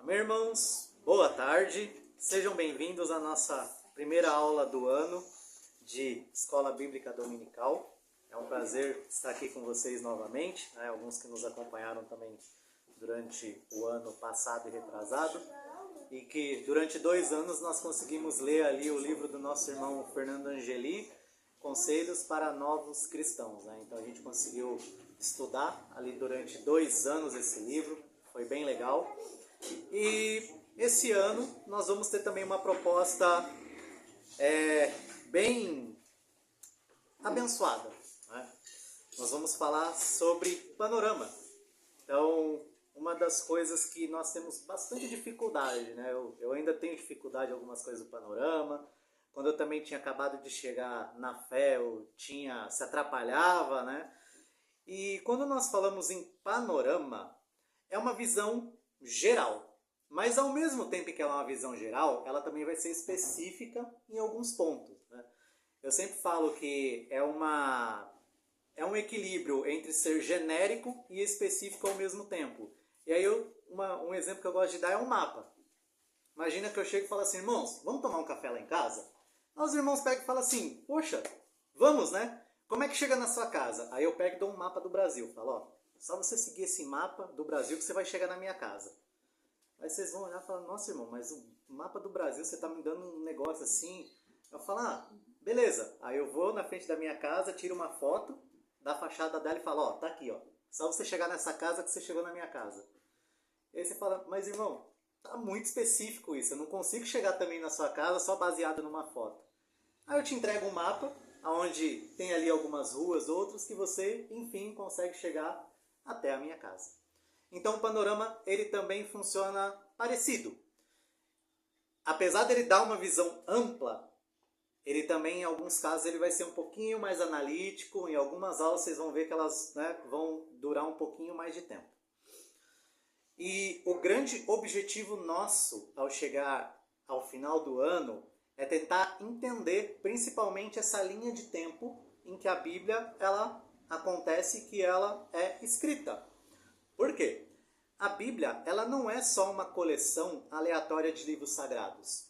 Meus irmãos, boa tarde. Sejam bem-vindos à nossa primeira aula do ano de Escola Bíblica Dominical. É um prazer estar aqui com vocês novamente, né? Alguns que nos acompanharam também durante o ano passado e retrasado. E que durante 2 anos nós conseguimos ler ali o livro do nosso irmão Fernando Angeli, Conselhos para Novos Cristãos, né? Então a gente conseguiu estudar ali durante 2 anos esse livro, foi bem legal. E esse ano nós vamos ter também uma proposta bem abençoada, né? Nós vamos falar sobre panorama. Então, uma das coisas que nós temos bastante dificuldade, né? Eu ainda tenho dificuldade em algumas coisas do panorama. Quando eu também tinha acabado de chegar na fé, se atrapalhava, né? E quando nós falamos em panorama, é uma visão geral. Mas ao mesmo tempo que ela é uma visão geral, ela também vai ser específica em alguns pontos, né? Eu sempre falo que é um equilíbrio entre ser genérico e específico ao mesmo tempo. E aí um exemplo que eu gosto de dar é um mapa. Imagina que eu chego e falo assim, irmãos, vamos tomar um café lá em casa? Aí os irmãos pegam e falam assim, poxa, vamos, né? Como é que chega na sua casa? Aí eu pego e dou um mapa do Brasil. Falo, ó, só você seguir esse mapa do Brasil que você vai chegar na minha casa. Aí vocês vão olhar e falar, nossa irmão, mas o mapa do Brasil você está me dando um negócio assim. Eu falo, beleza. Aí eu vou na frente da minha casa, tiro uma foto da fachada dela e falo, ó, tá aqui, ó. Só você chegar nessa casa que você chegou na minha casa. E aí você fala, mas irmão, tá muito específico isso. Eu não consigo chegar também na sua casa só baseado numa foto. Aí eu te entrego um mapa, onde tem ali algumas ruas, outros, que você, enfim, consegue chegar até a minha casa. Então o panorama, ele também funciona parecido. Apesar dele dar uma visão ampla, ele também, em alguns casos, ele vai ser um pouquinho mais analítico. Em algumas aulas vocês vão ver que elas, né, vão durar um pouquinho mais de tempo. E o grande objetivo nosso, ao chegar ao final do ano, é tentar entender principalmente essa linha de tempo em que a Bíblia ela acontece, que ela é escrita. Por quê? A Bíblia ela não é só uma coleção aleatória de livros sagrados.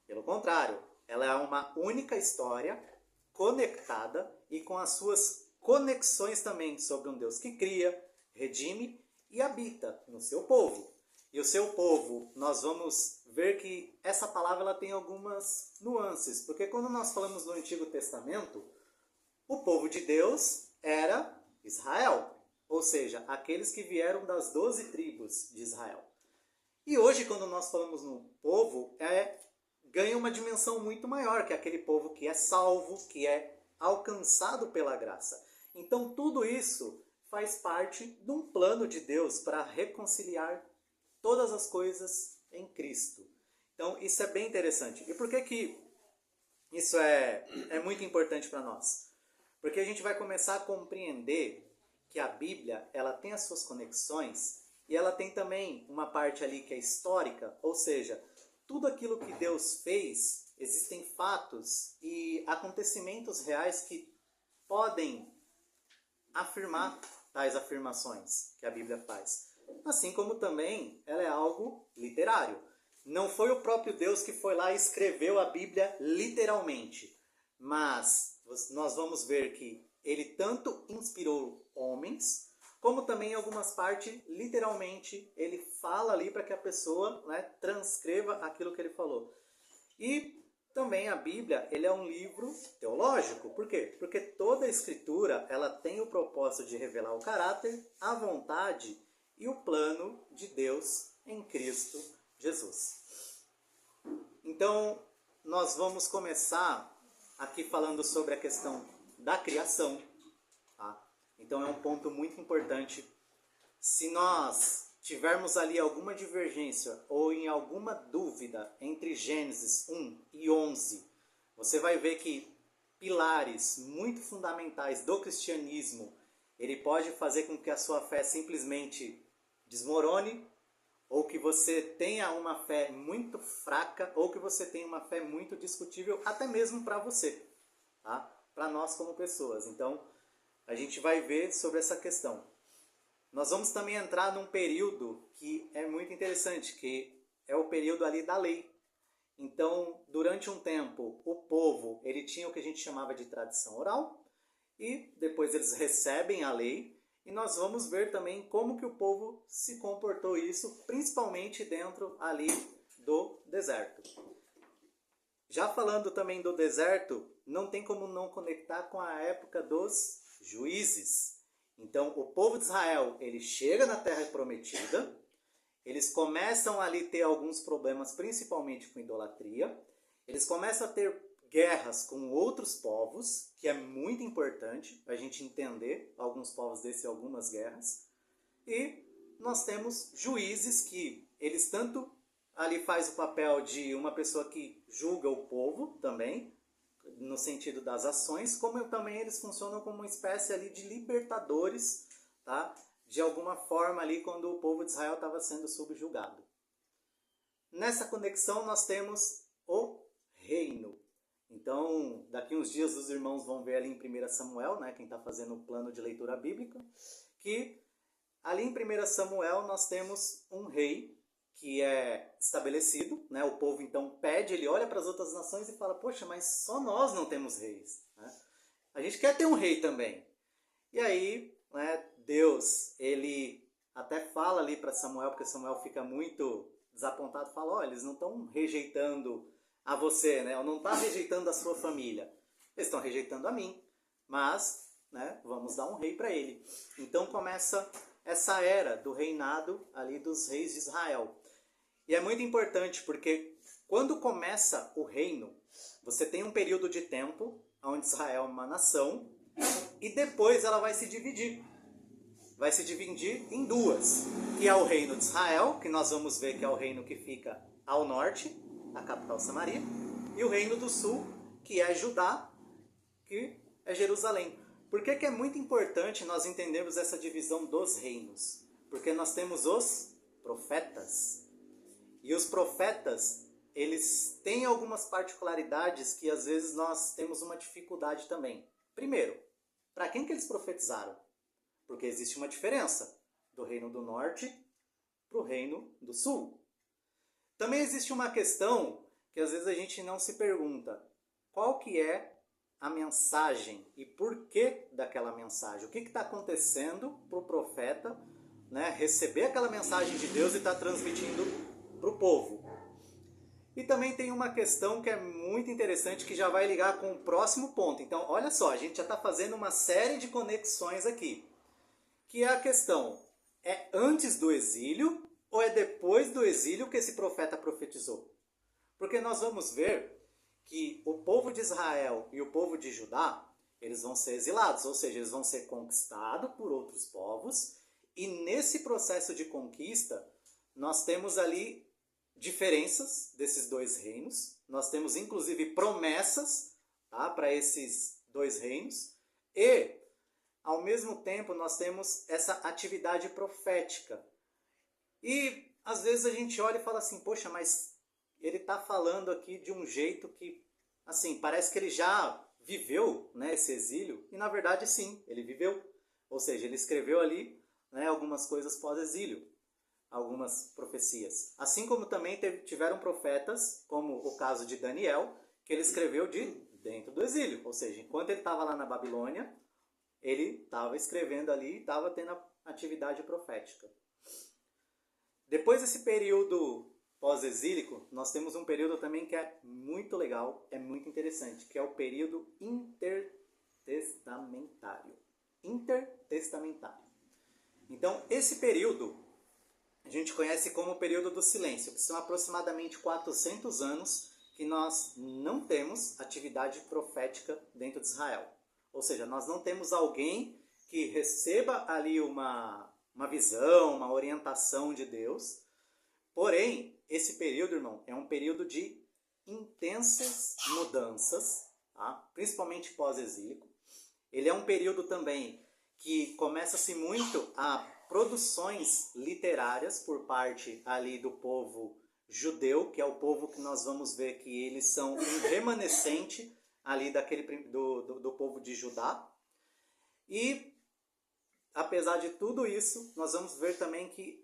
Pelo contrário, ela é uma única história conectada e com as suas conexões também sobre um Deus que cria, redime e habita no seu povo. E o seu povo, nós vamos ver que essa palavra ela tem algumas nuances, porque quando nós falamos no Antigo Testamento, o povo de Deus era Israel, ou seja, aqueles que vieram das 12 tribos de Israel. E hoje, quando nós falamos no povo, ganha uma dimensão muito maior, que é aquele povo que é salvo, que é alcançado pela graça. Então, tudo isso faz parte de um plano de Deus para reconciliar todas as coisas em Cristo. Então, isso é bem interessante. E por que isso é muito importante para nós? Porque a gente vai começar a compreender que a Bíblia ela tem as suas conexões e ela tem também uma parte ali que é histórica, ou seja, tudo aquilo que Deus fez, existem fatos e acontecimentos reais que podem afirmar tais afirmações que a Bíblia faz. Assim como também ela é algo literário. Não foi o próprio Deus que foi lá e escreveu a Bíblia literalmente, mas nós vamos ver que ele tanto inspirou homens, como também em algumas partes, literalmente, ele fala ali para que a pessoa, né, transcreva aquilo que ele falou. E também a Bíblia, ele é um livro teológico. Por quê? Porque toda a escritura, ela tem o propósito de revelar o caráter, a vontade e o plano de Deus em Cristo Jesus. Então, nós vamos começar aqui falando sobre a questão da criação. Tá? Então, é um ponto muito importante. Se nós tivermos ali alguma divergência ou em alguma dúvida entre Gênesis 1 e 11, você vai ver que pilares muito fundamentais do cristianismo, ele pode fazer com que a sua fé simplesmente desmorone, ou que você tenha uma fé muito fraca, ou que você tenha uma fé muito discutível, até mesmo para você, tá? Para nós como pessoas. Então, a gente vai ver sobre essa questão. Nós vamos também entrar num período que é muito muito interessante, que é o período ali da lei. Então, durante um tempo, o povo ele tinha o que a gente chamava de tradição oral, e depois eles recebem a lei, e nós vamos ver também como que o povo se comportou isso, principalmente dentro ali do deserto. Já falando também do deserto, não tem como não conectar com a época dos juízes. Então, o povo de Israel, ele chega na Terra Prometida, eles começam ali a ter alguns problemas, principalmente com idolatria, eles começam a ter guerras com outros povos, que é muito importante a gente entender alguns povos desses e algumas guerras, e nós temos juízes que eles tanto ali faz o papel de uma pessoa que julga o povo também, no sentido das ações, como também eles funcionam como uma espécie ali de libertadores, tá? De alguma forma ali quando o povo de Israel estava sendo subjugado. Nessa conexão nós temos o reino. Então, daqui uns dias os irmãos vão ver ali em 1 Samuel, né, quem está fazendo o plano de leitura bíblica, que ali em 1 Samuel nós temos um rei que é estabelecido, né? O povo então pede, ele olha para as outras nações e fala, poxa, mas só nós não temos reis, né? A gente quer ter um rei também. E aí, né, Deus, ele até fala ali para Samuel, porque Samuel fica muito desapontado, fala, olha, eles não estão rejeitando a você, né? Ou não está rejeitando a sua família, eles estão rejeitando a mim, mas, né, vamos dar um rei para ele. Então começa essa era do reinado ali dos reis de Israel. E é muito importante porque quando começa o reino, você tem um período de tempo onde Israel é uma nação e depois ela vai se dividir. Vai se dividir em duas, que é o reino de Israel, que nós vamos ver que é o reino que fica ao norte, a capital Samaria, e o reino do sul, que é Judá, que é Jerusalém. Por que é muito importante nós entendermos essa divisão dos reinos? Porque nós temos os profetas. E os profetas, eles têm algumas particularidades que às vezes nós temos uma dificuldade também. Primeiro, para quem que eles profetizaram? Porque existe uma diferença do reino do norte para o reino do sul. Também existe uma questão que às vezes a gente não se pergunta. Qual que é a mensagem e por que daquela mensagem? O que está acontecendo para o profeta, né, receber aquela mensagem de Deus e estar transmitindo para o povo? E também tem uma questão que é muito interessante, que já vai ligar com o próximo ponto. Então, olha só, a gente já está fazendo uma série de conexões aqui. Que é a questão, é antes do exílio ou é depois do exílio que esse profeta profetizou? Porque nós vamos ver que o povo de Israel e o povo de Judá, eles vão ser exilados, ou seja, eles vão ser conquistados por outros povos, e nesse processo de conquista, nós temos ali diferenças desses dois reinos, nós temos inclusive promessas, tá, para esses dois reinos, e ao mesmo tempo nós temos essa atividade profética. E às vezes a gente olha e fala assim, poxa, mas ele está falando aqui de um jeito que, assim, parece que ele já viveu, né, esse exílio, e na verdade sim, ele viveu. Ou seja, ele escreveu ali, né, algumas coisas pós-exílio, algumas profecias. Assim como também tiveram profetas, como o caso de Daniel, que ele escreveu de dentro do exílio. Ou seja, enquanto ele estava lá na Babilônia, ele estava escrevendo ali e estava tendo a atividade profética. Depois desse período pós-exílico, nós temos um período também que é muito legal, é muito interessante, que é o período intertestamentário. Intertestamentário. Então, esse período a gente conhece como o período do silêncio, que são aproximadamente 400 anos que nós não temos atividade profética dentro de Israel. Ou seja, nós não temos alguém que receba ali uma visão, uma orientação de Deus. Porém, esse período, irmão, é um período de intensas mudanças, tá? Principalmente pós-exílico. Ele é um período também que começa-se muito a produções literárias por parte ali do povo judeu, que é o povo que nós vamos ver que eles são um remanescente ali do povo de Judá. E, apesar de tudo isso, nós vamos ver também que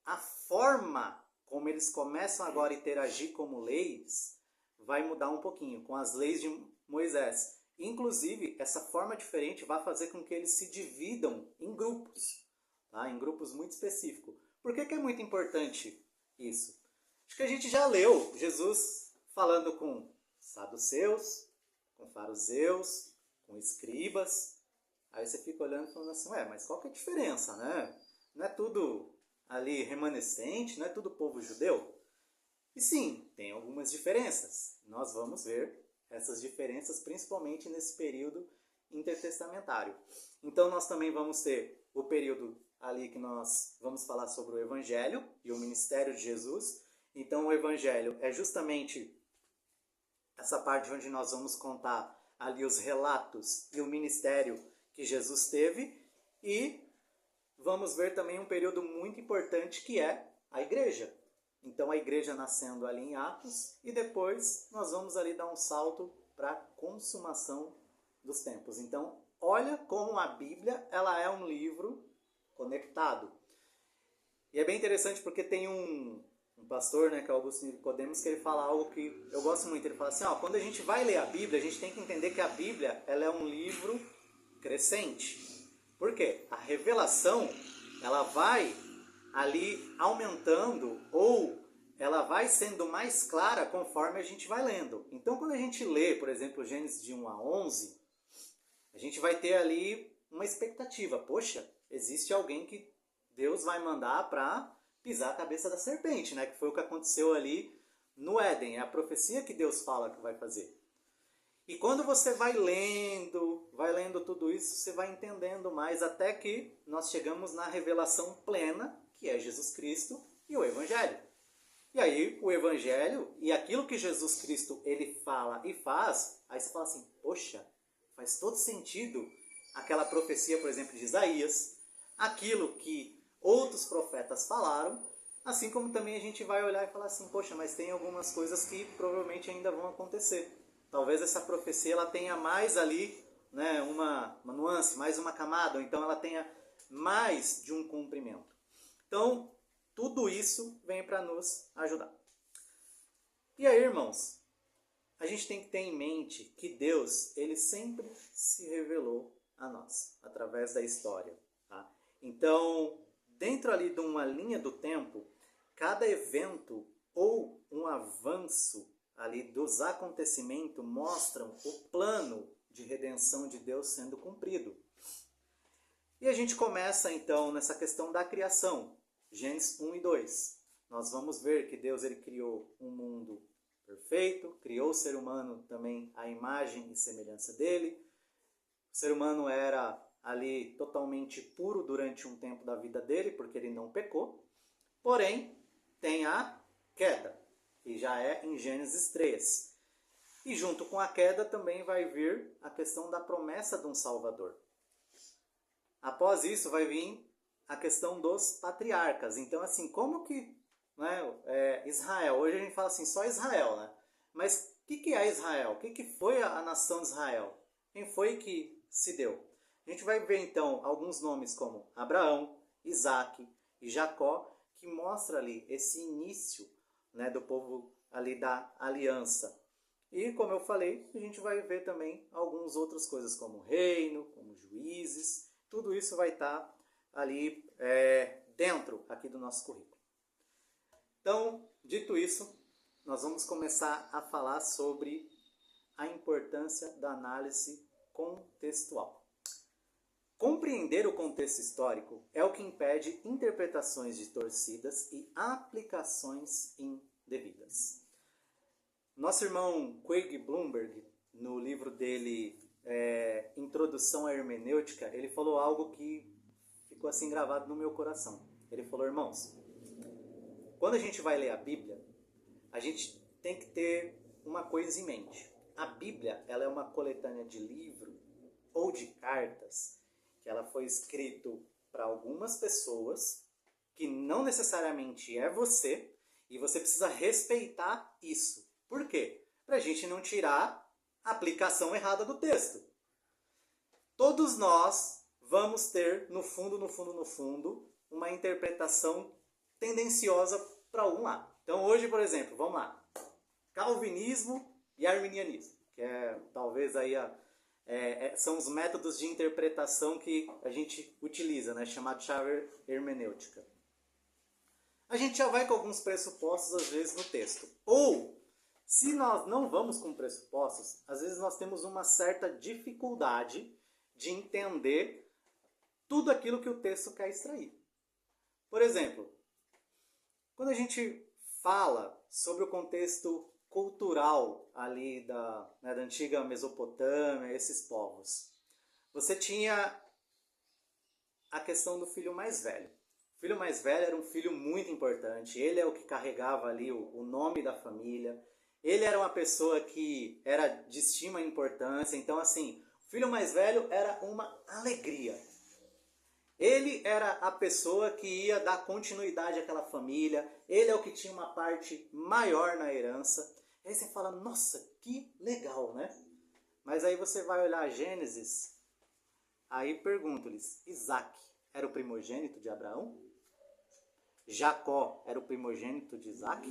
a forma como eles começam agora a interagir como leis vai mudar um pouquinho com as leis de Moisés. Inclusive, essa forma diferente vai fazer com que eles se dividam em grupos, tá? Em grupos muito específicos. Por que é muito importante isso? Acho que a gente já leu Jesus falando com saduceus, com fariseus, com escribas. Aí você fica olhando e falando assim, mas qual que é a diferença, né? Não é tudo ali remanescente, não é tudo povo judeu? E sim, tem algumas diferenças. Nós vamos ver essas diferenças principalmente nesse período intertestamentário. Então nós também vamos ter o período ali que nós vamos falar sobre o Evangelho e o ministério de Jesus. Então o Evangelho é justamente essa parte onde nós vamos contar ali os relatos e o ministério que Jesus teve. E vamos ver também um período muito importante que é a igreja. Então a igreja nascendo ali em Atos e depois nós vamos ali dar um salto para a consumação dos tempos. Então olha como a Bíblia ela é um livro conectado. E é bem interessante porque tem um pastor, né, que é Augusto Nicodemos, que ele fala algo que eu gosto muito. Ele fala assim, quando a gente vai ler a Bíblia, a gente tem que entender que a Bíblia ela é um livro crescente. Por quê? A revelação ela vai ali aumentando ou ela vai sendo mais clara conforme a gente vai lendo. Então, quando a gente lê, por exemplo, Gênesis de 1 a 11, a gente vai ter ali uma expectativa. Poxa, existe alguém que Deus vai mandar para pisar a cabeça da serpente, né? Que foi o que aconteceu ali no Éden. É a profecia que Deus fala que vai fazer. E quando você vai lendo tudo isso, você vai entendendo mais até que nós chegamos na revelação plena, que é Jesus Cristo e o Evangelho. E aí o Evangelho e aquilo que Jesus Cristo ele fala e faz, aí você fala assim, poxa, faz todo sentido aquela profecia, por exemplo, de Isaías, aquilo que outros profetas falaram, assim como também a gente vai olhar e falar assim, poxa, mas tem algumas coisas que provavelmente ainda vão acontecer. Talvez essa profecia ela tenha mais ali, né, uma nuance, mais uma camada, ou então ela tenha mais de um cumprimento. Então, tudo isso vem para nos ajudar. E aí, irmãos, a gente tem que ter em mente que Deus, ele sempre se revelou a nós, através da história. Tá? Então, dentro ali de uma linha do tempo, cada evento ou um avanço ali dos acontecimentos mostram o plano de redenção de Deus sendo cumprido. E a gente começa então nessa questão da criação, Gênesis 1 e 2. Nós vamos ver que Deus ele criou um mundo perfeito, criou o ser humano também à imagem e semelhança dele. O ser humano era ali totalmente puro durante um tempo da vida dele, porque ele não pecou. Porém, tem a queda, que já é em Gênesis 3. E junto com a queda também vai vir a questão da promessa de um Salvador. Após isso vai vir a questão dos patriarcas. Então, assim, como que Israel, hoje a gente fala assim, só Israel, né? Mas o que é Israel? O que foi a nação de Israel? Quem foi que se deu? A gente vai ver então alguns nomes como Abraão, Isaac e Jacó, que mostra ali esse início, né, do povo ali da aliança. E como eu falei, a gente vai ver também algumas outras coisas como reino, como juízes, tudo isso vai estar ali dentro aqui do nosso currículo. Então, dito isso, nós vamos começar a falar sobre a importância da análise contextual. Compreender o contexto histórico é o que impede interpretações distorcidas e aplicações indevidas. Nosso irmão Craig Blomberg, no livro dele Introdução à Hermenêutica, ele falou algo que ficou assim gravado no meu coração. Ele falou, irmãos, quando a gente vai ler a Bíblia, a gente tem que ter uma coisa em mente. A Bíblia ela é uma coletânea de livro ou de cartas que ela foi escrito para algumas pessoas, que não necessariamente é você, e você precisa respeitar isso. Por quê? Para a gente não tirar a aplicação errada do texto. Todos nós vamos ter, no fundo, uma interpretação tendenciosa para algum lado. Então hoje, por exemplo, vamos lá, calvinismo e arminianismo, que é talvez aí são os métodos de interpretação que a gente utiliza, né, chamado chave hermenêutica. A gente já vai com alguns pressupostos às vezes no texto. Ou, se nós não vamos com pressupostos, às vezes nós temos uma certa dificuldade de entender tudo aquilo que o texto quer extrair. Por exemplo, quando a gente fala sobre o contexto cultural ali da antiga Mesopotâmia, esses povos, você tinha a questão do filho mais velho. O filho mais velho era um filho muito importante, ele é o que carregava ali o nome da família, ele era uma pessoa que era de extrema importância, então assim, o filho mais velho era uma alegria. Ele era a pessoa que ia dar continuidade àquela família, ele é o que tinha uma parte maior na herança. Aí você fala, nossa, que legal, né? Mas aí você vai olhar Gênesis, aí pergunto-lhes, Isaac era o primogênito de Abraão? Jacó era o primogênito de Isaac?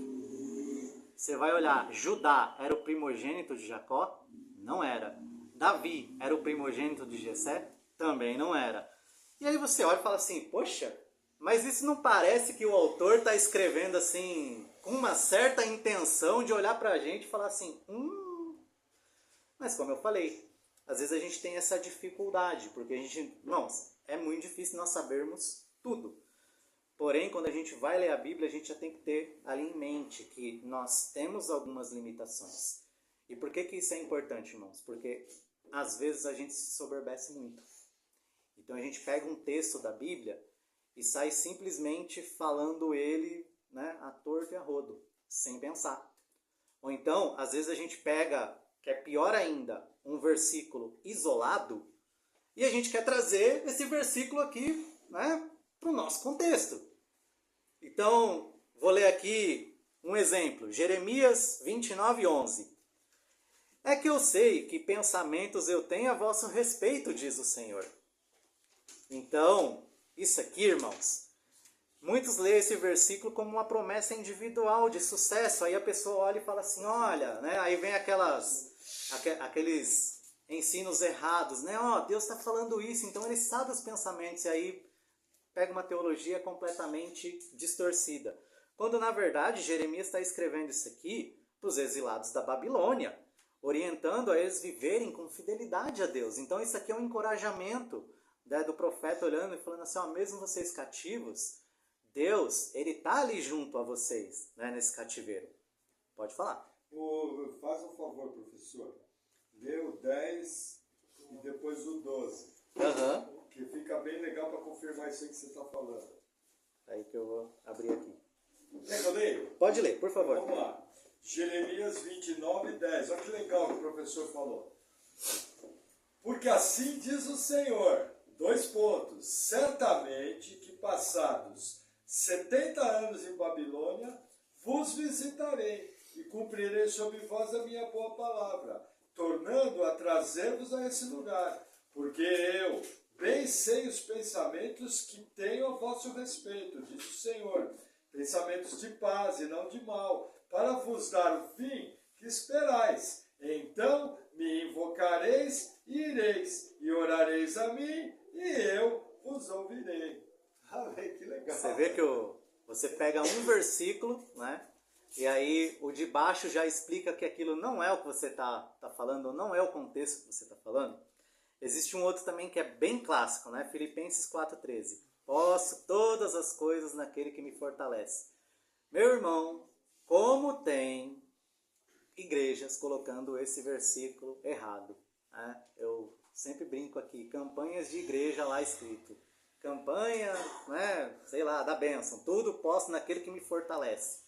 Você vai olhar, Judá era o primogênito de Jacó? Não era. Davi era o primogênito de Jessé? Também não era. E aí você olha e fala assim, poxa, mas isso não parece que o autor está escrevendo assim, com uma certa intenção de olhar para a gente e falar assim, Mas como eu falei, às vezes a gente tem essa dificuldade, porque a gente, é muito difícil nós sabermos tudo. Porém, quando a gente vai ler a Bíblia, a gente já tem que ter ali em mente que nós temos algumas limitações. E por que isso é importante, irmãos? Porque às vezes a gente se soberbece muito. Então a gente pega um texto da Bíblia e sai simplesmente falando ele, né, à torto e a rodo, sem pensar. Ou então, às vezes a gente pega, que é pior ainda, um versículo isolado e a gente quer trazer esse versículo aqui, né, para o nosso contexto. Então, vou ler aqui um exemplo, Jeremias 29:11. É que eu sei que pensamentos eu tenho a vosso respeito, diz o Senhor. Então, isso aqui, irmãos, muitos leem esse versículo como uma promessa individual de sucesso. Aí a pessoa olha e fala assim, olha, né? Aí vem aqueles ensinos errados, né? Deus está falando isso, então ele sabe os pensamentos. E aí pega uma teologia completamente distorcida. Quando, na verdade, Jeremias está escrevendo isso aqui para os exilados da Babilônia, orientando a eles viverem com fidelidade a Deus. Então isso aqui é um encorajamento, né, do profeta olhando e falando assim, mesmo vocês cativos, Deus, ele está ali junto a vocês, né, nesse cativeiro. Pode falar. Faz um favor, professor. Lê o 10 e depois o 12. Que fica bem legal para confirmar isso aí que você está falando. Aí que eu vou abrir aqui. Quer que eu leio? Pode ler, por favor. Vamos lá. Jeremias 29:10. Olha que legal que o professor falou. Porque assim diz o Senhor, : certamente que passados 70 anos em Babilônia, vos visitarei e cumprirei sobre vós a minha boa palavra, tornando a trazer-vos a esse lugar, porque eu bem sei os pensamentos que tenho a vosso respeito, diz o Senhor, pensamentos de paz e não de mal, para vos dar o fim que esperais. Então me invocareis e ireis, e orareis a mim, e eu vos ouvirei. Que legal. Você vê que você pega um versículo, né? E aí o de baixo já explica que aquilo não é o que você está falando, não é o contexto que você está falando. Existe um outro também que é bem clássico, né? Filipenses 4:13. Posso todas as coisas naquele que me fortalece. Meu irmão, como tem igrejas colocando esse versículo errado, né? Eu sempre brinco aqui, campanhas de igreja lá escrito. Campanha, né, sei lá, da bênção. Tudo posso naquele que me fortalece.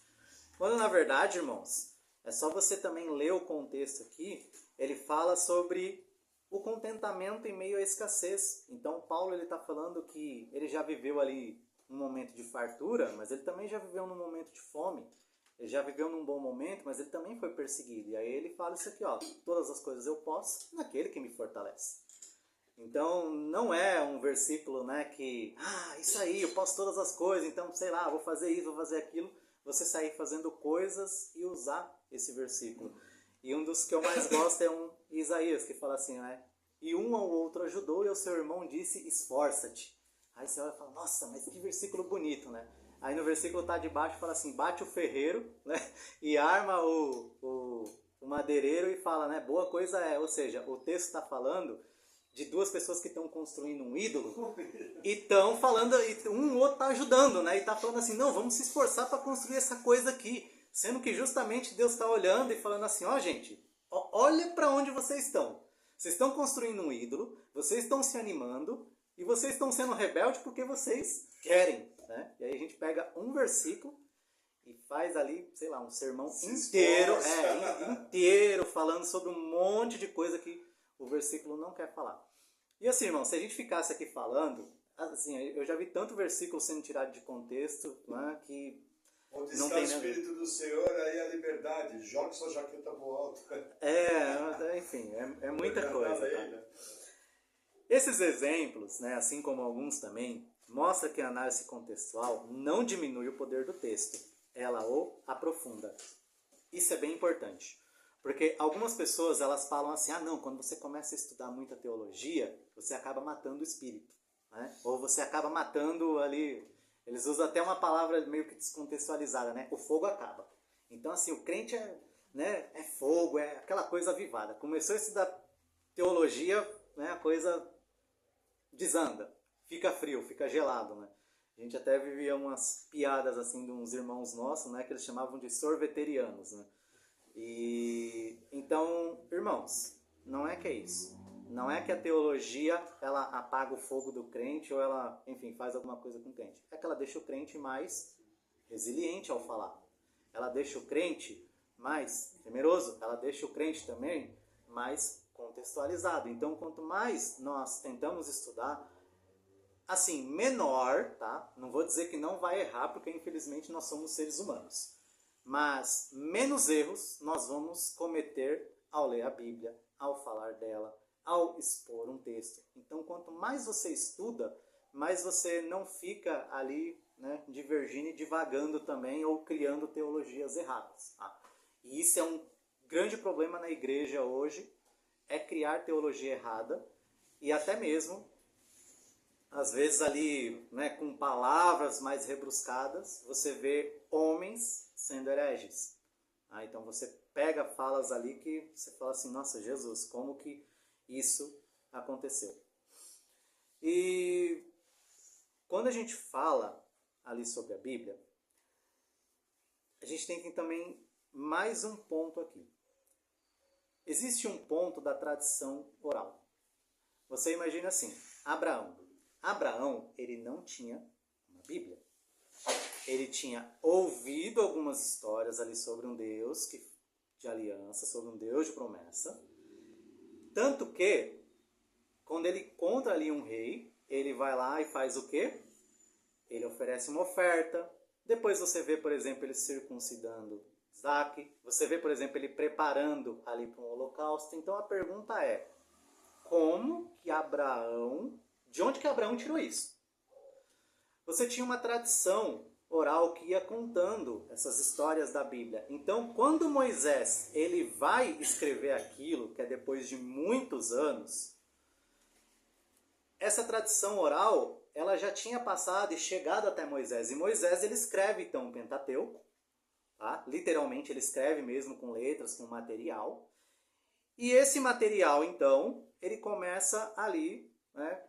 Quando na verdade, irmãos, é só você também ler o contexto aqui. Ele fala sobre o contentamento em meio à escassez. Então Paulo está falando que ele já viveu ali um momento de fartura, mas ele também já viveu num momento de fome. Ele já viveu num bom momento, mas ele também foi perseguido. E aí ele fala isso aqui, todas as coisas eu posso naquele que me fortalece. Então, não é um versículo, né, que, isso aí, eu posso todas as coisas, então, sei lá, vou fazer isso, vou fazer aquilo. Você sair fazendo coisas e usar esse versículo. E um dos que eu mais gosto é um Isaías, que fala assim, né? E um ao outro ajudou e o seu irmão disse, esforça-te. Aí você olha e fala, nossa, mas que versículo bonito, né? Aí no versículo tá de baixo fala assim, bate o ferreiro, né? E arma o madeireiro e fala, né? Boa coisa é. Ou seja, o texto está falando de duas pessoas que estão construindo um ídolo e estão falando, e um outro está ajudando, né? E está falando assim, não, vamos se esforçar para construir essa coisa aqui. Sendo que justamente Deus está olhando e falando assim, ó gente, olha para onde vocês estão. Vocês estão construindo um ídolo, vocês estão se animando e vocês estão sendo rebeldes porque vocês querem, né? E aí a gente pega um versículo e faz ali, sei lá, um sermão inteiro falando sobre um monte de coisa que o versículo não quer falar. E assim, irmão, se a gente ficasse aqui falando, assim, eu já vi tanto versículo sendo tirado de contexto, né, que onde não está tem o Espírito do Senhor, aí a liberdade. Jogue sua jaqueta pro alto. Enfim, é muita coisa. Tá? Esses exemplos, né, assim como alguns também, mostra que a análise contextual não diminui o poder do texto, ela o aprofunda. Isso é bem importante. Porque algumas pessoas elas falam assim, não, quando você começa a estudar muita teologia, você acaba matando o espírito. Né? Ou você acaba matando ali, eles usam até uma palavra meio que descontextualizada, né? O fogo acaba. Então assim, o crente é fogo, é aquela coisa avivada. Começou a estudar teologia, né, a coisa desanda, fica frio, fica gelado. Né? A gente até vivia umas piadas assim de uns irmãos nossos, né, que eles chamavam de sorveterianos, né? E então, irmãos, não é que é isso. Não é que a teologia ela apaga o fogo do crente ou ela, enfim, faz alguma coisa com o crente. É que ela deixa o crente mais resiliente ao falar. Ela deixa o crente mais temeroso. Ela deixa o crente também mais contextualizado. Então, quanto mais nós tentamos estudar, assim, menor, tá? Não vou dizer que não vai errar, porque infelizmente nós somos seres humanos. Mas menos erros nós vamos cometer ao ler a Bíblia, ao falar dela, ao expor um texto. Então, quanto mais você estuda, mais você não fica ali, né, divergindo e divagando também ou criando teologias erradas. Tá? E isso é um grande problema na igreja hoje, é criar teologia errada e até mesmo, às vezes ali, né, com palavras mais rebruscadas, você vê homens sendo hereges. Então você pega falas ali que você fala assim, nossa, Jesus, como que isso aconteceu? E quando a gente fala ali sobre a Bíblia, a gente tem também mais um ponto aqui. Existe um ponto da tradição oral. Você imagina assim, Abraão, ele não tinha uma Bíblia. Ele tinha ouvido algumas histórias ali sobre um Deus de aliança, sobre um Deus de promessa. Tanto que, quando ele encontra ali um rei, ele vai lá e faz o quê? Ele oferece uma oferta. Depois você vê, por exemplo, ele circuncidando Isaac. Você vê, por exemplo, ele preparando ali para um holocausto. Então a pergunta é, de onde que Abraão tirou isso? Você tinha uma tradição oral que ia contando essas histórias da Bíblia. Então, quando Moisés ele vai escrever aquilo, que é depois de muitos anos, essa tradição oral ela já tinha passado e chegado até Moisés. E Moisés ele escreve então o Pentateuco, tá? Literalmente ele escreve mesmo com letras, com material. E esse material então ele começa ali, né,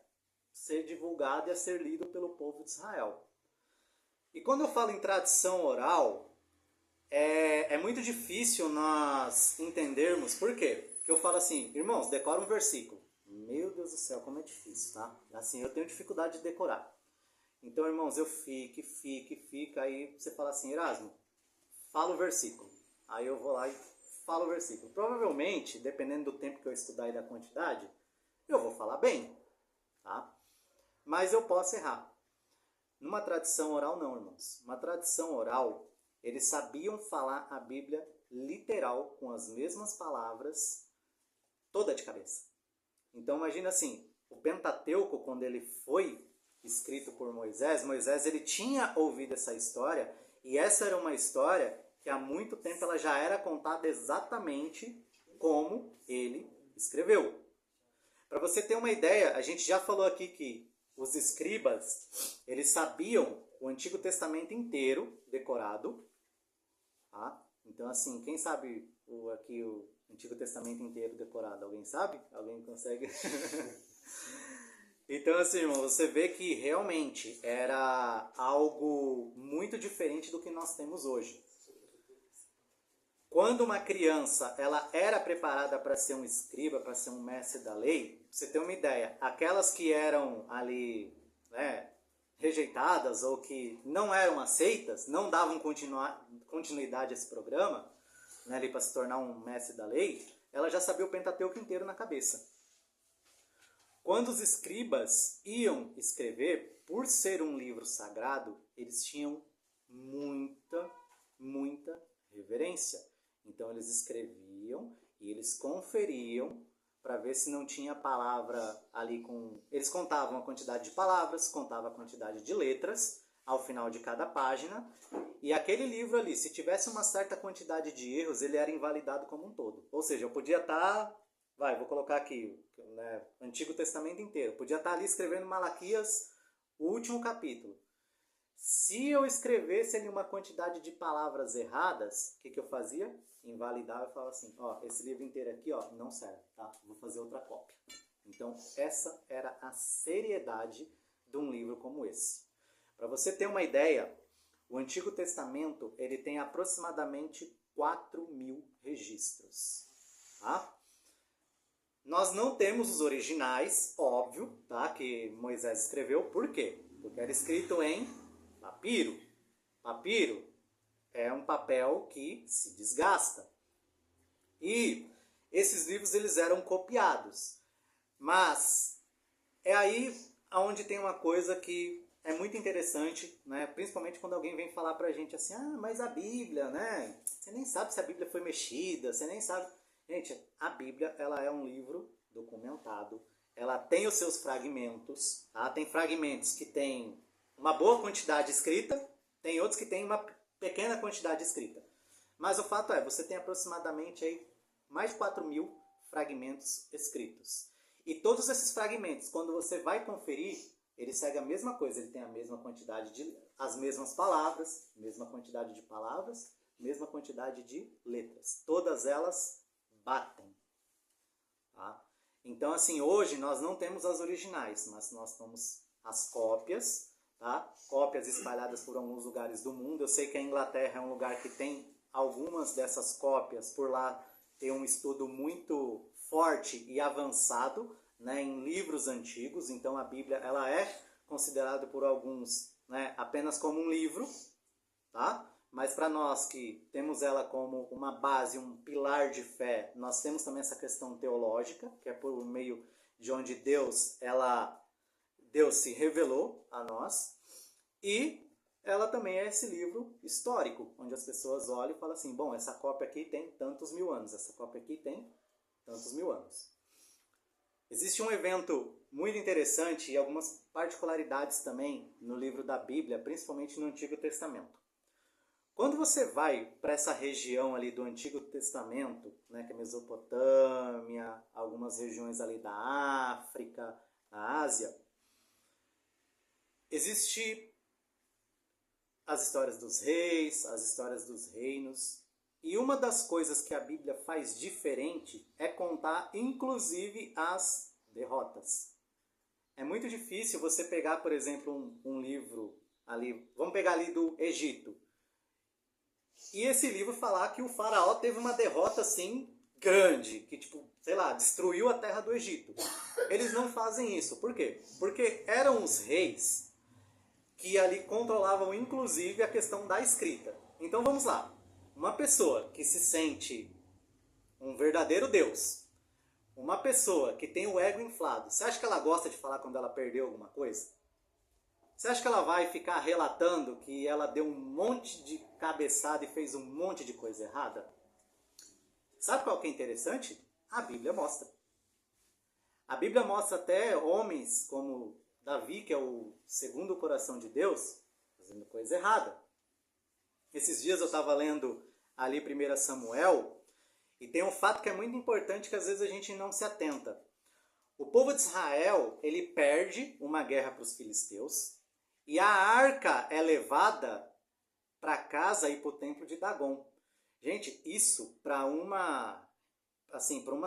ser divulgado e a ser lido pelo povo de Israel. E quando eu falo em tradição oral, é muito difícil nós entendermos. Por quê? Porque eu falo assim, irmãos, decora um versículo. Meu Deus do céu, como é difícil, tá? Assim, eu tenho dificuldade de decorar. Então, irmãos, eu fico, aí você fala assim, Erasmo, fala o versículo. Aí eu vou lá e falo o versículo. Provavelmente, dependendo do tempo que eu estudar e da quantidade, eu vou falar bem, tá? Mas eu posso errar. Numa tradição oral, não, irmãos. Uma tradição oral, eles sabiam falar a Bíblia literal, com as mesmas palavras, toda de cabeça. Então, imagina assim, o Pentateuco, quando ele foi escrito por Moisés, Moisés ele tinha ouvido essa história, e essa era uma história que há muito tempo ela já era contada exatamente como ele escreveu. Para você ter uma ideia, a gente já falou aqui que os escribas, eles sabiam o Antigo Testamento inteiro decorado, tá? Então, assim, quem sabe aqui o Antigo Testamento inteiro decorado? Alguém sabe? Alguém consegue? Então, assim, irmão, você vê que realmente era algo muito diferente do que nós temos hoje. Quando uma criança ela era preparada para ser um escriba, para ser um mestre da lei, você tem uma ideia, aquelas que eram ali, né, rejeitadas ou que não eram aceitas, não davam continuidade a esse programa, né, ali para se tornar um mestre da lei, ela já sabia o Pentateuco inteiro na cabeça. Quando os escribas iam escrever, por ser um livro sagrado, eles tinham muita reverência. Então eles escreviam e eles conferiam para ver se não tinha palavra ali com... Eles contavam a quantidade de palavras, contavam a quantidade de letras ao final de cada página. E aquele livro ali, se tivesse uma certa quantidade de erros, ele era invalidado como um todo. Ou seja, eu podia estar... vou colocar aqui, né, Antigo Testamento inteiro. Podia estar ali escrevendo Malaquias, o último capítulo. Se eu escrevesse ali uma quantidade de palavras erradas, o que eu fazia? Invalidava e falava assim, ó, esse livro inteiro aqui, ó, não serve, tá? Vou fazer outra cópia. Então, essa era a seriedade de um livro como esse. Para você ter uma ideia, o Antigo Testamento, ele tem aproximadamente 4.000 registros, tá? Nós não temos os originais, óbvio, tá? Que Moisés escreveu. Por quê? Porque era escrito em papiro. Papiro é um papel que se desgasta. E esses livros eles eram copiados. Mas é aí onde tem uma coisa que é muito interessante, né? Principalmente quando alguém vem falar pra gente assim, ah, mas a Bíblia, né? Você nem sabe se a Bíblia foi mexida, você nem sabe... Gente, a Bíblia ela é um livro documentado, ela tem os seus fragmentos, tá? Tem fragmentos que tem uma boa quantidade escrita, tem outros que tem uma pequena quantidade escrita. Mas o fato é, você tem aproximadamente aí mais de 4.000 fragmentos escritos. E todos esses fragmentos, quando você vai conferir, ele segue a mesma coisa, ele tem a mesma quantidade as mesmas palavras, mesma quantidade de palavras, mesma quantidade de letras. Todas elas batem. Tá? Então, assim, hoje nós não temos as originais, mas nós temos as cópias, tá? Cópias espalhadas por alguns lugares do mundo. Eu sei que a Inglaterra é um lugar que tem algumas dessas cópias, por lá tem um estudo muito forte e avançado, né, em livros antigos. Então a Bíblia ela é considerada por alguns, né, apenas como um livro, tá? Mas para nós que temos ela como uma base, um pilar de fé, nós temos também essa questão teológica, que é por meio de onde Deus se revelou a nós. E ela também é esse livro histórico, onde as pessoas olham e falam assim, bom, essa cópia aqui tem tantos mil anos, essa cópia aqui tem tantos mil anos. Existe um evento muito interessante e algumas particularidades também no livro da Bíblia, principalmente no Antigo Testamento. Quando você vai para essa região ali do Antigo Testamento, né, que é Mesopotâmia, algumas regiões ali da África, da Ásia, existe as histórias dos reis, as histórias dos reinos. E uma das coisas que a Bíblia faz diferente é contar, inclusive, as derrotas. É muito difícil você pegar, por exemplo, um livro ali, vamos pegar ali do Egito, e esse livro falar que o faraó teve uma derrota assim grande, que tipo, sei lá, destruiu a terra do Egito. Eles não fazem isso. Por quê? Porque eram os reis que ali controlavam inclusive a questão da escrita. Então vamos lá. Uma pessoa que se sente um verdadeiro Deus, uma pessoa que tem o ego inflado, você acha que ela gosta de falar quando ela perdeu alguma coisa? Você acha que ela vai ficar relatando que ela deu um monte de cabeçada e fez um monte de coisa errada? Sabe qual que é interessante? A Bíblia mostra. A Bíblia mostra até homens como Davi, que é o segundo coração de Deus, fazendo coisa errada. Esses dias eu estava lendo ali 1 Samuel, e tem um fato que é muito importante que às vezes a gente não se atenta. O povo de Israel, ele perde uma guerra para os filisteus, e a arca é levada para casa e para o templo de Dagon. Gente, isso para uma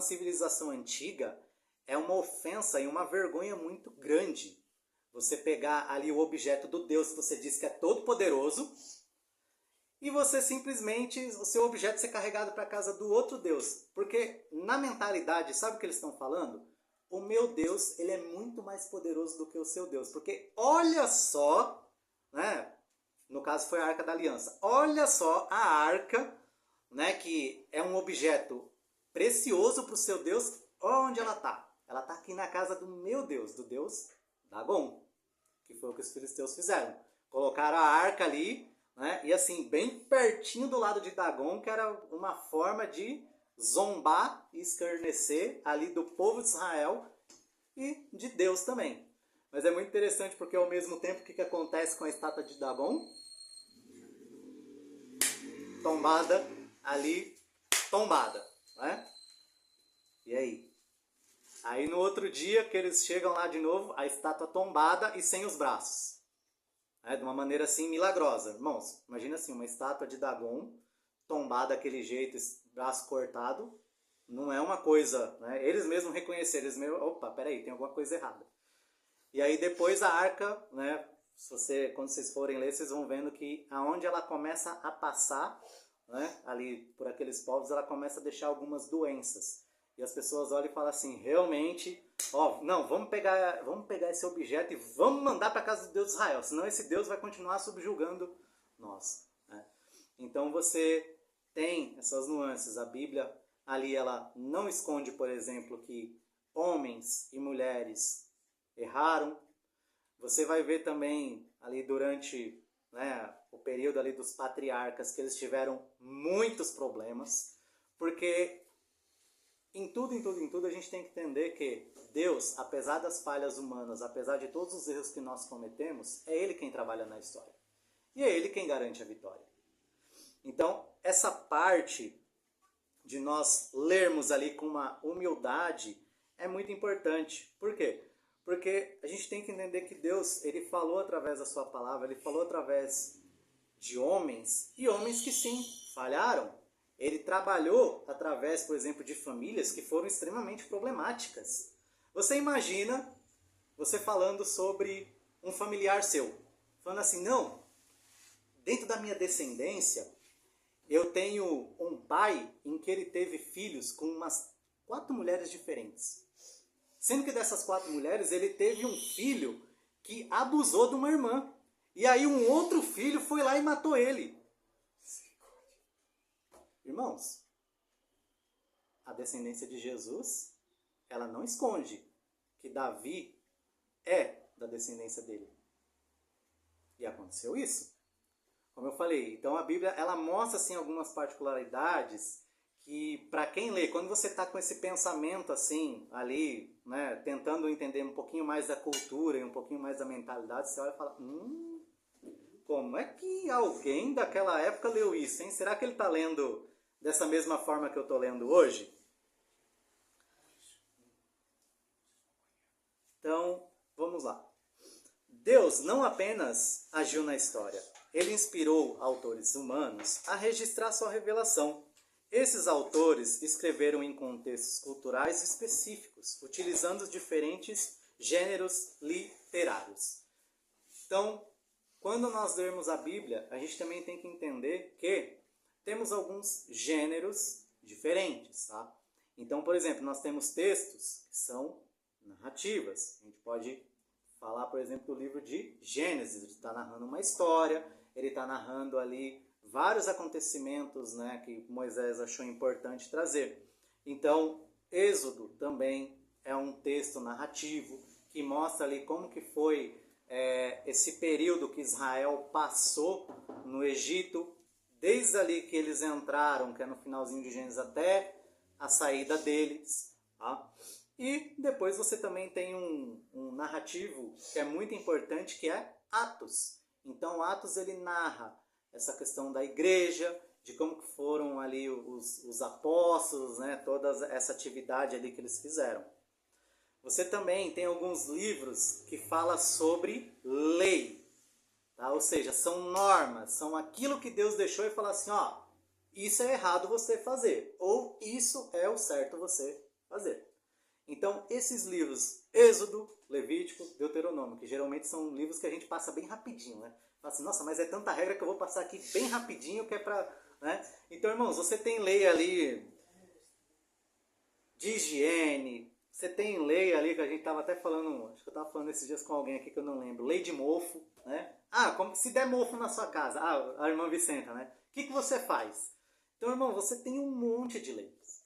civilização antiga é uma ofensa e uma vergonha muito grande. Você pegar ali o objeto do Deus que você diz que é todo poderoso e você simplesmente, o seu objeto ser carregado para a casa do outro Deus. Porque na mentalidade, sabe o que eles estão falando? O meu Deus, ele é muito mais poderoso do que o seu Deus. Porque olha só, né? No caso foi a Arca da Aliança. Olha só a arca, né, que é um objeto precioso para o seu Deus. Onde ela está? Ela está aqui na casa do meu Deus, do Deus Dagon. Que foi o que os filisteus fizeram. Colocaram a arca ali, né, e assim, bem pertinho do lado de Dagon, que era uma forma de zombar e escarnecer ali do povo de Israel e de Deus também. Mas é muito interessante porque ao mesmo tempo o que acontece com a estátua de Dagon? Tombada ali, tombada, né? E aí? Aí no outro dia que eles chegam lá de novo, a estátua tombada e sem os braços. De uma maneira assim milagrosa. Irmãos, imagina assim, uma estátua de Dagon tombada daquele jeito, braço cortado, não é uma coisa, né? Eles mesmos reconheceram, eles mesmos, opa, peraí, tem alguma coisa errada. E aí depois a arca, né, quando vocês forem ler, vocês vão vendo que aonde ela começa a passar, né, ali por aqueles povos, ela começa a deixar algumas doenças. E as pessoas olham e falam assim, realmente, ó, não, vamos pegar esse objeto e vamos mandar para a casa do Deus de Israel, senão esse Deus vai continuar subjugando nós. Né? Então você tem essas nuances. A Bíblia ali ela não esconde, por exemplo, que homens e mulheres erraram. Você vai ver também ali durante, né, o período ali dos patriarcas que eles tiveram muitos problemas, porque em tudo a gente tem que entender que Deus, apesar das falhas humanas, apesar de todos os erros que nós cometemos, é Ele quem trabalha na história. E é Ele quem garante a vitória. Então, essa parte de nós lermos ali com uma humildade é muito importante. Por quê? Porque a gente tem que entender que Deus, Ele falou através da sua palavra, Ele falou através de homens, e homens que sim, falharam. Ele trabalhou através, por exemplo, de famílias que foram extremamente problemáticas. Você imagina você falando sobre um familiar seu, falando assim, não, dentro da minha descendência, eu tenho um pai em que ele teve filhos com umas 4 mulheres diferentes. Sendo que dessas 4 mulheres, ele teve um filho que abusou de uma irmã. E aí um outro filho foi lá e matou ele. Irmãos, a descendência de Jesus, ela não esconde que Davi é da descendência dele. E aconteceu isso. Como eu falei, então a Bíblia ela mostra assim, algumas particularidades que, para quem lê, quando você está com esse pensamento assim, ali, né, tentando entender um pouquinho mais da cultura e um pouquinho mais da mentalidade, você olha e fala, como é que alguém daquela época leu isso, hein? Será que ele está lendo dessa mesma forma que eu estou lendo hoje? Então, vamos lá. Deus não apenas agiu na história, Ele inspirou autores humanos a registrar sua revelação. Esses autores escreveram em contextos culturais específicos, utilizando diferentes gêneros literários. Então, quando nós lermos a Bíblia, a gente também tem que entender que temos alguns gêneros diferentes, tá? Então, por exemplo, nós temos textos que são narrativas. A gente pode falar, por exemplo, do livro de Gênesis. Ele está narrando uma história, ele está narrando ali vários acontecimentos, né, que Moisés achou importante trazer. Então, Êxodo também é um texto narrativo que mostra ali como que foi esse período que Israel passou no Egito, desde ali que eles entraram, que é no finalzinho de Gênesis, até a saída deles. Tá? E depois você também tem um narrativo que é muito importante, que é Atos. Então Atos ele narra essa questão da igreja, de como que foram ali os apóstolos, né, toda essa atividade ali que eles fizeram. Você também tem alguns livros que falam sobre lei, tá? Ou seja, são normas, são aquilo que Deus deixou e fala assim, ó, isso é errado você fazer, ou isso é o certo você fazer. Então, esses livros, Êxodo, Levítico, Deuteronômio, que geralmente são livros que a gente passa bem rapidinho, né? Fala assim, nossa, mas é tanta regra que eu vou passar aqui bem rapidinho que é pra... Né? Então, irmãos, você tem lei ali de higiene, você tem lei ali que a gente estava até falando, acho que eu estava falando esses dias com alguém aqui que eu não lembro, lei de mofo, né? Ah, como se der mofo na sua casa, a irmã Vicenta, né? O que você faz? Então, irmão, você tem um monte de leis.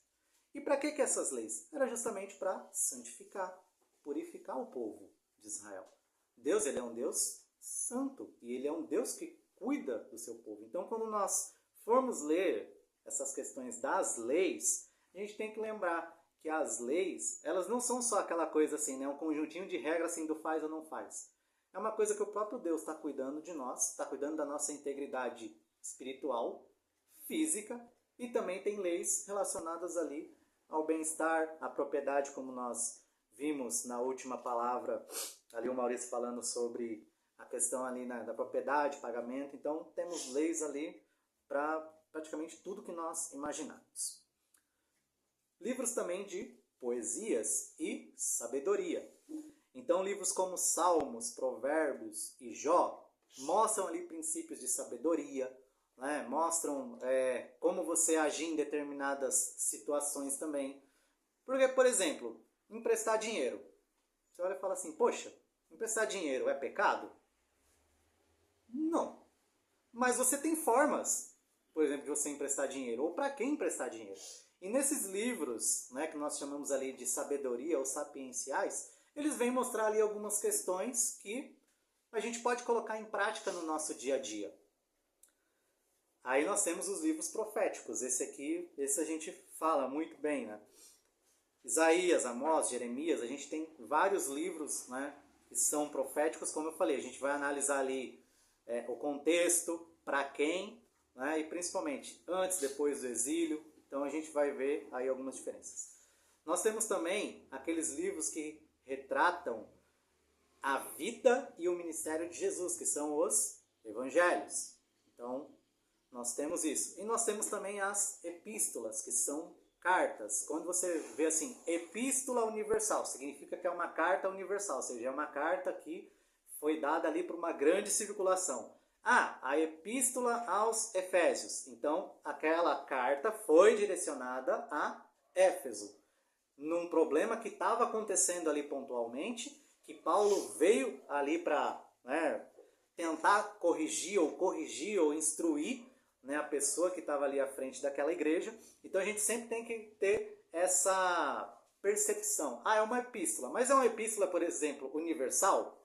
E para que essas leis? Era justamente para santificar, purificar o povo de Israel. Deus, ele é um Deus santo e ele é um Deus que cuida do seu povo. Então, quando nós formos ler essas questões das leis, a gente tem que lembrar que as leis, elas não são só aquela coisa assim, né? Um conjuntinho de regras assim do faz ou não faz. É uma coisa que o próprio Deus está cuidando de nós, está cuidando da nossa integridade espiritual, física, e também tem leis relacionadas ali ao bem-estar, à propriedade, como nós vimos na última palavra, ali o Maurício falando sobre a questão ali da propriedade, pagamento. Então, temos leis ali para praticamente tudo que nós imaginamos. Livros também de poesias e sabedoria. Então, livros como Salmos, Provérbios e Jó mostram ali princípios de sabedoria, né? Mostram como você agir em determinadas situações também. Porque, por exemplo, emprestar dinheiro. Você olha e fala assim, poxa, emprestar dinheiro é pecado? Não. Mas você tem formas, por exemplo, de você emprestar dinheiro, ou para quem emprestar dinheiro. E nesses livros, né, que nós chamamos ali de sabedoria ou sapienciais, eles vêm mostrar ali algumas questões que a gente pode colocar em prática no nosso dia a dia. Aí nós temos os livros proféticos. Esse a gente fala muito bem, né? Isaías, Amós, Jeremias, a gente tem vários livros, né, que são proféticos, como eu falei. A gente vai analisar ali o contexto, para quem, né, e principalmente antes, depois do exílio. Então a gente vai ver aí algumas diferenças. Nós temos também aqueles livros que retratam a vida e o ministério de Jesus, que são os evangelhos. Então, nós temos isso. E nós temos também as epístolas, que são cartas. Quando você vê assim, epístola universal, significa que é uma carta universal, ou seja, é uma carta que foi dada ali para uma grande circulação. Ah, a epístola aos Efésios. Então, aquela carta foi direcionada a Éfeso, num problema que estava acontecendo ali pontualmente, que Paulo veio ali para, né, tentar corrigir ou instruir, né, a pessoa que estava ali à frente daquela igreja. Então a gente sempre tem que ter essa percepção. Ah, é uma epístola, mas é uma epístola, por exemplo, universal?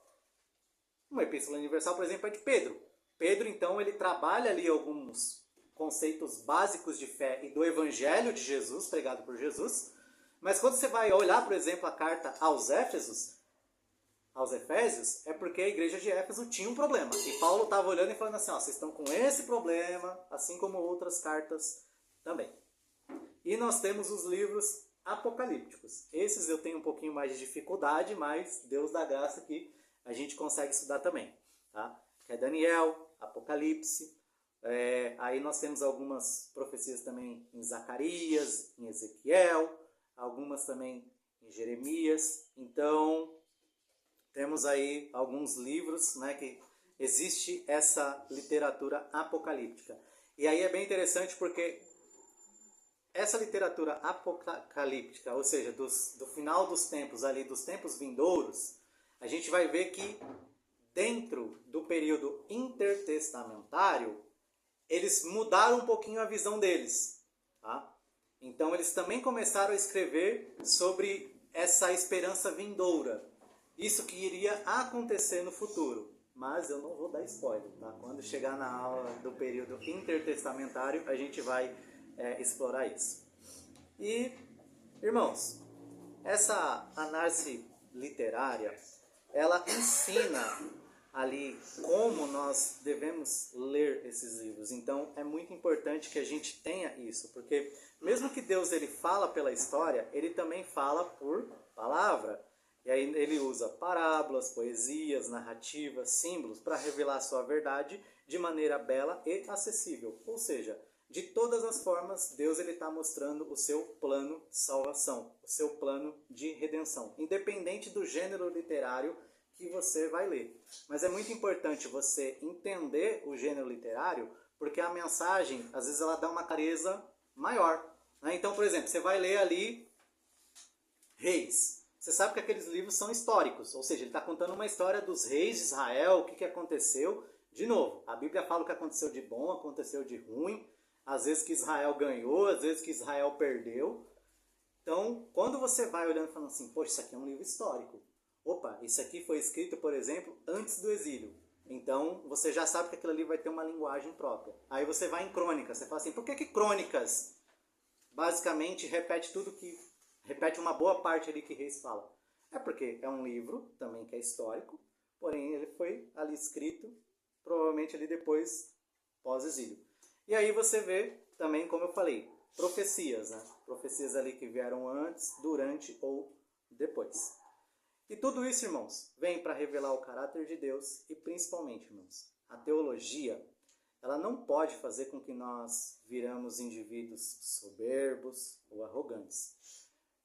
Uma epístola universal, por exemplo, é de Pedro. Pedro, então, ele trabalha ali alguns conceitos básicos de fé e do evangelho de Jesus, pregado por Jesus. Mas quando você vai olhar, por exemplo, a carta aos Efésios, é porque a igreja de Éfeso tinha um problema. E Paulo estava olhando e falando assim, ó, vocês estão com esse problema, assim como outras cartas também. E nós temos os livros apocalípticos. Esses eu tenho um pouquinho mais de dificuldade, mas Deus dá graça que a gente consegue estudar também. Tá? Que é Daniel, Apocalipse. Aí nós temos algumas profecias também em Zacarias, em Ezequiel, algumas também em Jeremias. Então, temos aí alguns livros, né, que existe essa literatura apocalíptica. E aí é bem interessante porque essa literatura apocalíptica, ou seja, do final dos tempos, ali dos tempos vindouros, a gente vai ver que dentro do período intertestamentário, eles mudaram um pouquinho a visão deles. Tá? Então eles também começaram a escrever sobre essa esperança vindoura. Isso que iria acontecer no futuro. Mas eu não vou dar spoiler. Tá? Quando chegar na aula do período intertestamentário, a gente vai explorar isso. E, irmãos, Essa análise literária, ela ensina ali como nós devemos ler esses livros. Então é muito importante que a gente tenha isso, porque mesmo que Deus ele fala pela história, ele também fala por palavra. E aí ele usa parábolas, poesias, narrativas, símbolos para revelar a sua verdade de maneira bela e acessível. Ou seja, de todas as formas, Deus está mostrando o seu plano de salvação, o seu plano de redenção, independente do gênero literário que você vai ler. Mas é muito importante você entender o gênero literário, porque a mensagem, às vezes, ela dá uma clareza maior. Né? Então, por exemplo, você vai ler ali Reis. Você sabe que aqueles livros são históricos, ou seja, ele está contando uma história dos reis de Israel, o que aconteceu. De novo, a Bíblia fala o que aconteceu de bom, aconteceu de ruim, às vezes que Israel ganhou, às vezes que Israel perdeu. Então, quando você vai olhando e falando assim, poxa, isso aqui é um livro histórico. Opa, isso aqui foi escrito, por exemplo, antes do exílio. Então, você já sabe que aquilo ali vai ter uma linguagem própria. Aí você vai em Crônicas, você fala assim, por que Crônicas basicamente repete tudo que... repete uma boa parte ali que Reis fala? É porque é um livro também que é histórico, porém ele foi ali escrito, provavelmente ali depois, pós-exílio. E aí você vê também, como eu falei, profecias, né? Profecias ali que vieram antes, durante ou depois. E tudo isso, irmãos, vem para revelar o caráter de Deus e principalmente, irmãos, a teologia, ela não pode fazer com que nós viramos indivíduos soberbos ou arrogantes.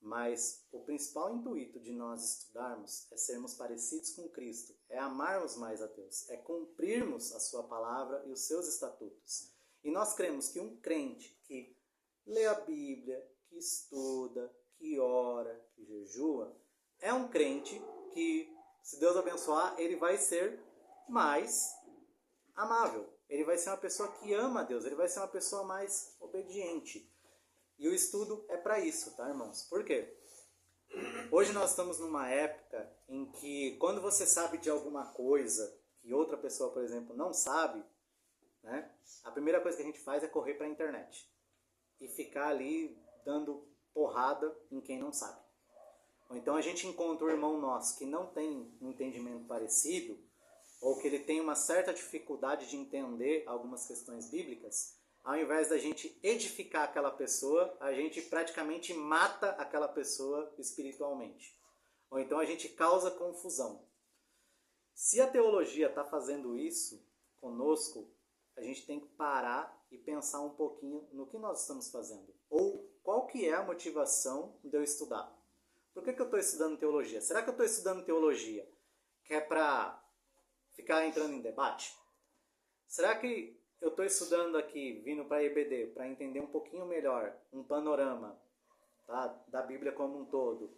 Mas o principal intuito de nós estudarmos é sermos parecidos com Cristo, é amarmos mais a Deus, é cumprirmos a sua palavra e os seus estatutos. E nós cremos que um crente que lê a Bíblia, que estuda, que ora, que jejua, é um crente que, se Deus abençoar, ele vai ser mais amável. Ele vai ser uma pessoa que ama a Deus, ele vai ser uma pessoa mais obediente. E o estudo é para isso, tá, irmãos? Por quê? Hoje nós estamos numa época em que, quando você sabe de alguma coisa que outra pessoa, por exemplo, não sabe, né, a primeira coisa que a gente faz é correr para a internet e ficar ali dando porrada em quem não sabe. Ou então a gente encontra um irmão nosso que não tem um entendimento parecido, ou que ele tem uma certa dificuldade de entender algumas questões bíblicas, ao invés da gente edificar aquela pessoa, a gente praticamente mata aquela pessoa espiritualmente. Ou então a gente causa confusão. Se a teologia está fazendo isso conosco, a gente tem que parar e pensar um pouquinho no que nós estamos fazendo. Ou qual que é a motivação de eu estudar. Por que eu estou estudando teologia? Será que eu estou estudando teologia que é para ficar entrando em debate? Será que eu estou estudando aqui, vindo para a EBD, para entender um pouquinho melhor um panorama, tá, da Bíblia como um todo,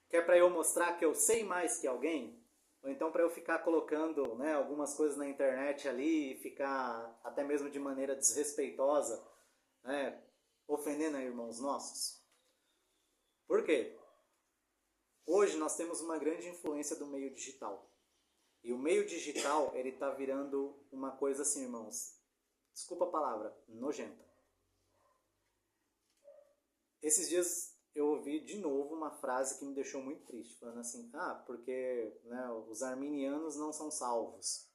que é para eu mostrar que eu sei mais que alguém? Ou então para eu ficar colocando, né, algumas coisas na internet ali e ficar até mesmo de maneira desrespeitosa, né, ofendendo irmãos nossos? Por quê? Hoje nós temos uma grande influência do meio digital. E o meio digital, ele está virando uma coisa assim, irmãos, desculpa a palavra, nojenta. Esses dias eu ouvi de novo uma frase que me deixou muito triste, falando assim, porque, né, os arminianos não são salvos.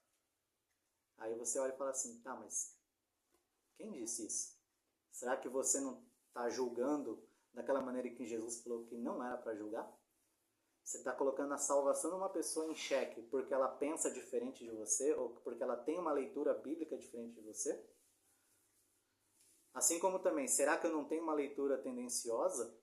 Aí você olha e fala assim, tá, mas quem disse isso? Será que você não está julgando daquela maneira que Jesus falou que não era para julgar? Você está colocando a salvação de uma pessoa em xeque porque ela pensa diferente de você ou porque ela tem uma leitura bíblica diferente de você? Assim como também, será que eu não tenho uma leitura tendenciosa?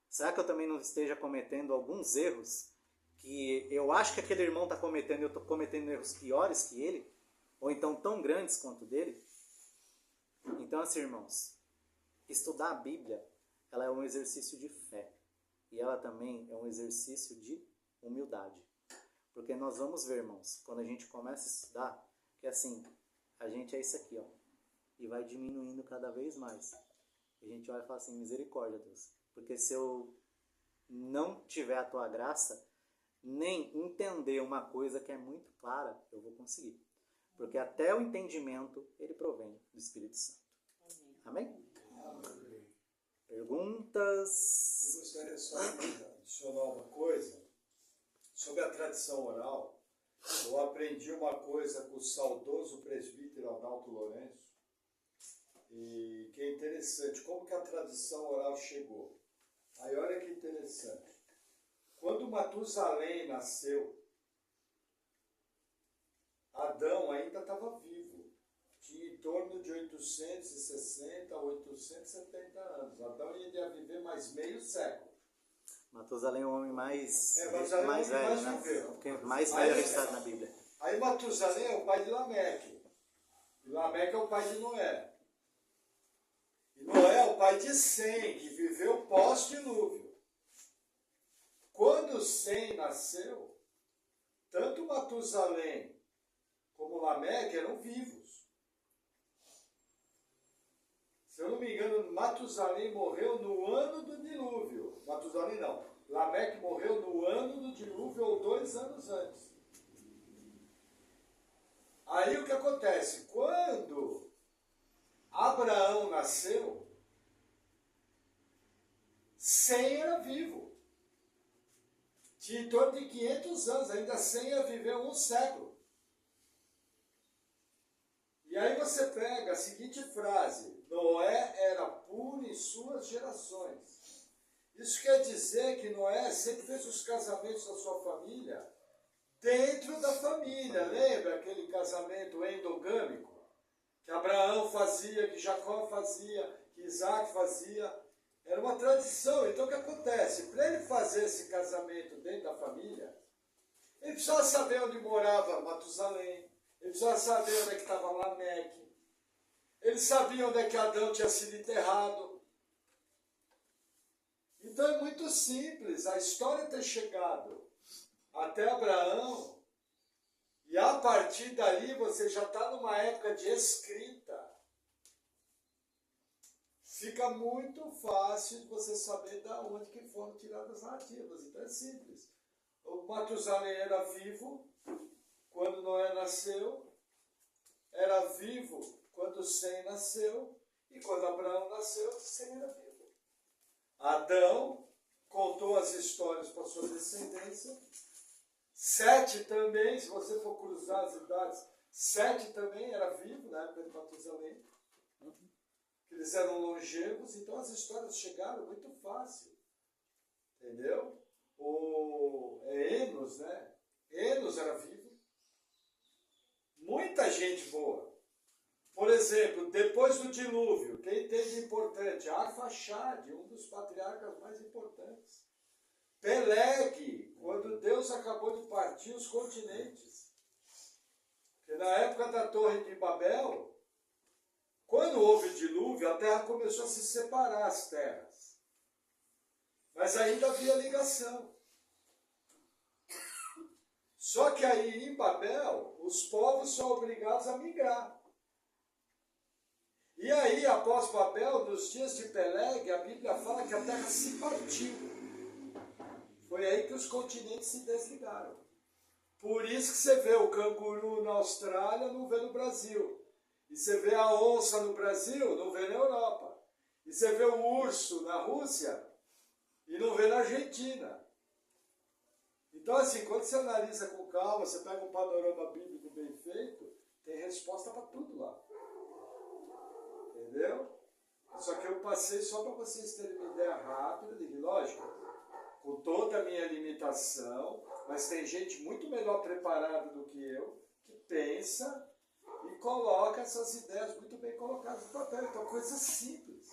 Será que eu também não esteja cometendo alguns erros que eu acho que aquele irmão está cometendo e eu estou cometendo erros piores que ele? Ou então tão grandes quanto dele? Então, assim, irmãos, estudar a Bíblia, ela é um exercício de fé. E ela também é um exercício de humildade. Porque nós vamos ver, irmãos, quando a gente começa a estudar, que assim, a gente é isso aqui, ó. E vai diminuindo cada vez mais. E a gente olha e fala assim, misericórdia, Deus. Porque se eu não tiver a tua graça, nem entender uma coisa que é muito clara, eu vou conseguir. Porque até o entendimento, ele provém do Espírito Santo. Amém? Amém. Perguntas? Eu gostaria só adicionar uma coisa sobre a tradição oral. Eu aprendi uma coisa com o saudoso presbítero Adalto Lourenço, e que é interessante, como que a tradição oral chegou. Aí olha que interessante. Quando Matusalém nasceu, Adão ainda estava vivo. Tinha em torno de 860 a 870 anos. Adão ia viver mais meio século. Matusalém é o homem mais, Matusalém mais é o homem velho, mais viveu. né? O mais velho registrado na Bíblia. Aí Matusalém é o pai de Lameque. E Lameque é o pai de Noé. E Noé é o pai de Sem, que viveu pós-dilúvio. Quando Sem nasceu, tanto Matusalém como Lameque eram vivos. Se eu não me engano, Matusalém morreu no ano do dilúvio. Matusalém não. Lameque morreu no ano do dilúvio ou 2 anos antes. Aí o que acontece? Quando Abraão nasceu, Sem era vivo. Tinha em torno de 500 anos, ainda Sem ia viver 1 século. E aí você pega a seguinte frase: Noé era puro em suas gerações. Isso quer dizer que Noé sempre fez os casamentos da sua família dentro da família. Lembra aquele casamento endogâmico? Que Abraão fazia, que Jacó fazia, que Isaac fazia. Era uma tradição. Então o que acontece? Para ele fazer esse casamento dentro da família, ele precisava saber onde morava Matusalém. Ele precisava saber onde é que estava Lameque. Ele sabia onde é que Adão tinha sido enterrado. Então é muito simples. A história ter chegado até Abraão, e a partir dali você já está numa época de escrita. Fica muito fácil de você saber de onde que foram tiradas as narrativas. Então é simples. O Matusalém era vivo quando Noé nasceu, era vivo quando Sem nasceu, e quando Abraão nasceu, Sem era vivo. Adão contou as histórias para sua descendência. Sete também, se você for cruzar as idades, Sete também era vivo na época de Matusalém. Eles eram longevos, então as histórias chegaram muito fácil. Entendeu? Enos, né? Enos era vivo. Muita gente boa. Por exemplo, depois do dilúvio, quem teve importante? Arfaxade, um dos patriarcas mais importantes. Peleg, quando Deus acabou de partir os continentes. Porque na época da Torre de Babel, quando houve dilúvio, a terra começou a se separar, as terras. Mas ainda havia ligação. Só que aí em Babel, os povos são obrigados a migrar. E aí, após Babel, nos dias de Peleg, a Bíblia fala que a terra se partiu. Foi aí que os continentes se desligaram. Por isso que você vê o canguru na Austrália, não vê no Brasil. E você vê a onça no Brasil, não vê na Europa. E você vê o urso na Rússia e não vê na Argentina. Então, assim, quando você analisa com calma, você pega um panorama bíblico bem feito, tem resposta para tudo lá. Entendeu? Só que eu passei só para vocês terem uma ideia rápida, de lógico, com toda a minha limitação, mas tem gente muito melhor preparada do que eu, que pensa e coloca essas ideias muito bem colocadas no papel. Então, coisa simples.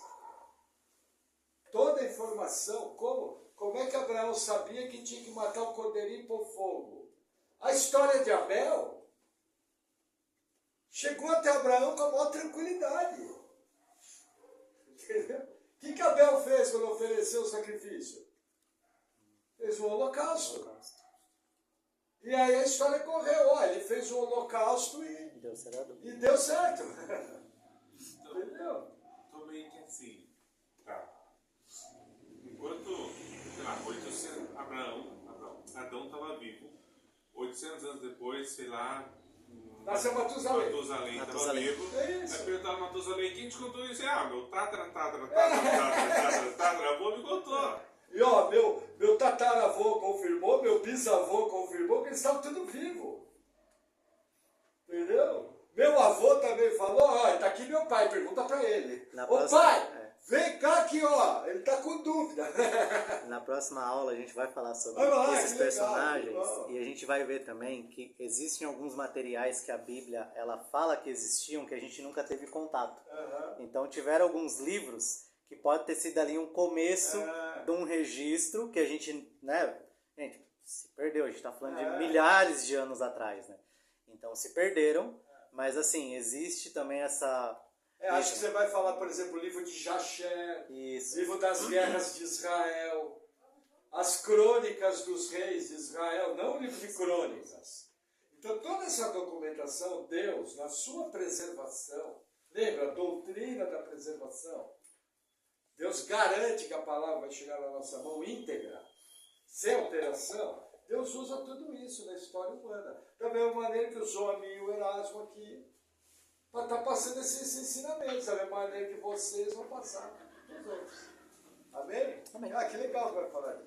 Toda a informação, como é que Abraão sabia que tinha que matar o cordeirinho por fogo? A história de Abel chegou até Abraão com a maior tranquilidade. Entendeu? O que Abel fez quando ofereceu o sacrifício? Fez um holocausto. E aí a história correu. Olha, ele fez um holocausto e deu certo. Entendeu? Tô meio que assim. Tá. Enquanto, sei lá, 800, Adão estava vivo. 800 anos depois, sei lá. Nasceu Matusalém. Matusalém estava vivo. É isso. Aí perguntaram Matusalém, quem te contou isso? Meu tataravô me contou. E ó, meu tataravô confirmou, meu bisavô confirmou que eles estavam tudo vivos. Entendeu? Meu avô também falou, ó, tá aqui meu pai, pergunta pra ele. Ô pai, vem cá que ó, ele tá com dúvida. Na próxima aula a gente vai falar sobre esses que personagens legal. e a gente vai ver também que existem alguns materiais que a Bíblia ela fala que existiam que a gente nunca teve contato. Então tiveram alguns livros que pode ter sido ali um começo de um registro que a gente, né, gente, se perdeu, a gente está falando de milhares de anos atrás, né? Então se perderam, mas assim, existe também essa... Acho que você vai falar, por exemplo, o livro de Jasher, livro das guerras de Israel, as crônicas dos reis de Israel, não o livro de crônicas. Então toda essa documentação, Deus, na sua preservação, lembra a doutrina da preservação? Deus garante que a palavra vai chegar na nossa mão íntegra, sem alteração. Deus usa tudo isso na história humana. Da mesma maneira que usou a mim e o Erasmo aqui, para estar passando esses ensinamentos, da mesma maneira que vocês vão passar para os outros. Amém? Amém. Que legal que vai falar disso.